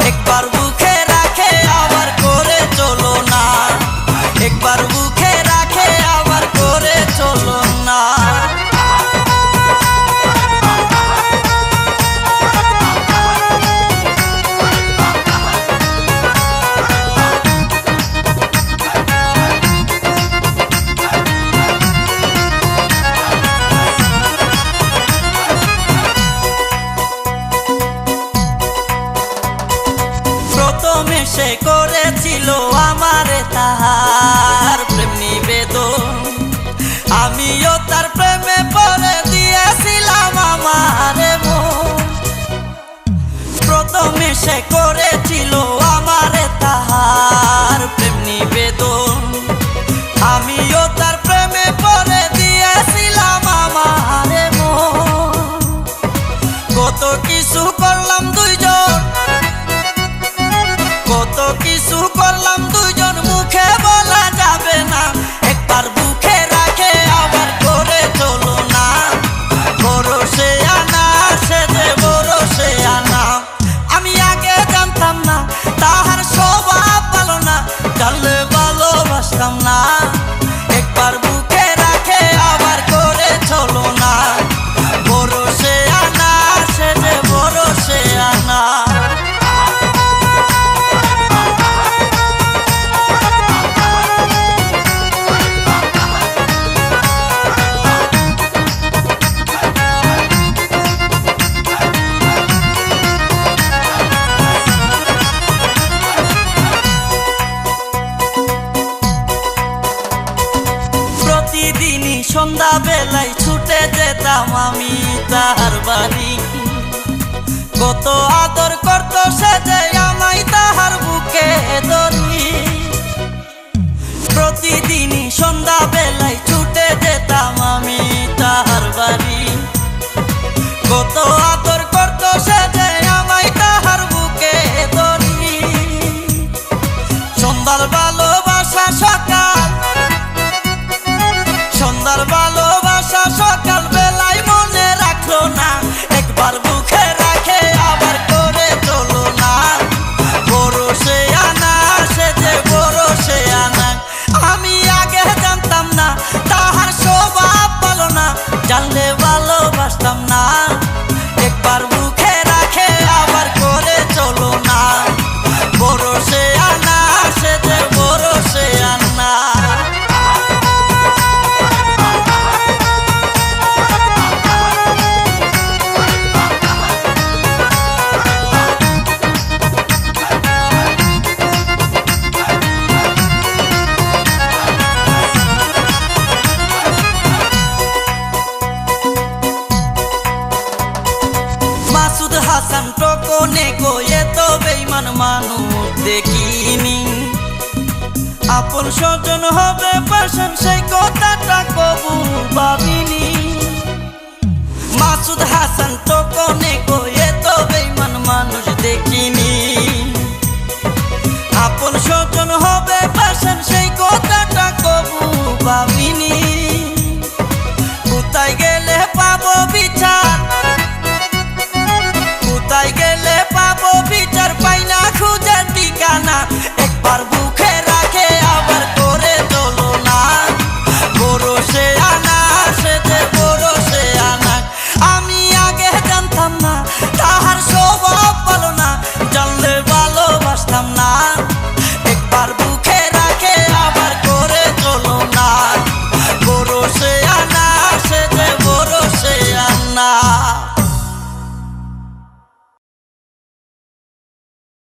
একবার বুকে রাখে আবার করে চলো না, একবার বুকে রাখে আবার করে চলো না। প্রথমে সে করেছিল আমারে তাহার প্রেম নিবেদন, আমিও তার প্রেমে পড়ে দিয়েছিলাম আমারে মন। প্রথমে সে করেছিল আমারে তাহার প্রেম নিবেদন, আমিও তার প্রেমে পড়ে দিয়েছিলাম আমারে মন। কত কিছু করলাম দুইজন, কত কিছু করলাম দুইজন, মুখে বলা যাবে না। একবার বুকে রাখে আবার করে চলো না, ভরসে আনা সে যে ভরসে আনা। আমি আগে জানতাম না তাহার স্বভাব ভালো না, জানলে ভালোবাসতাম না। একবার বুকে রাখে আবার করে চলো না, ভরসে আনা সে যে ভরসে আনা। প্রতিদিনই সন্ধ্যা বেলায় ছুটে যেতাম আমি তাহার বাড়ি, কত আদর করত সে যে আমায় তাহার বুকে ধরি। প্রতিদিনই সন্ধ্যা বেলায় ছুটে যেতাম আমি তাহার বাড়ি, কত আদর করত সে যে আমায় তাহার বুকে ধরি। সন্ধ্যার ভালোবাসা সকাল, সন্ধ্যার ভালোবাসা সকাল বেলায় মনে রাখলো না। একবার বুকে রাখে আবার করে চলো না, ভরসে আনা সে যে ভরসে আনা। আমি আগে জানতাম না তাহার স্বভাব ভালো না, জানলে ভালোবাসতাম না। একবার বুকে রাখে আবার করে চলো না, ভরসে আনা সে যে ভরসে আনা। মাসুদ হাসান টকনে কয়ে তো বেঈমান মানুষ দেখিনি, আপন স্বজন হবে পাশান সেই কথাটা কবু ভাবিনি। মাসুদ হাসান টকনে কয়ে তো বেঈমান মানুষ দেখিনি, আপন স্বজন হবে পাশান সেই কথাটা কবু ভাবিনি। কোথায় গেলে পাবো বিচার, কোথায় গেলে পাবো বিচার, পাই না খুঁজে ঠিকানা। একবার বুকে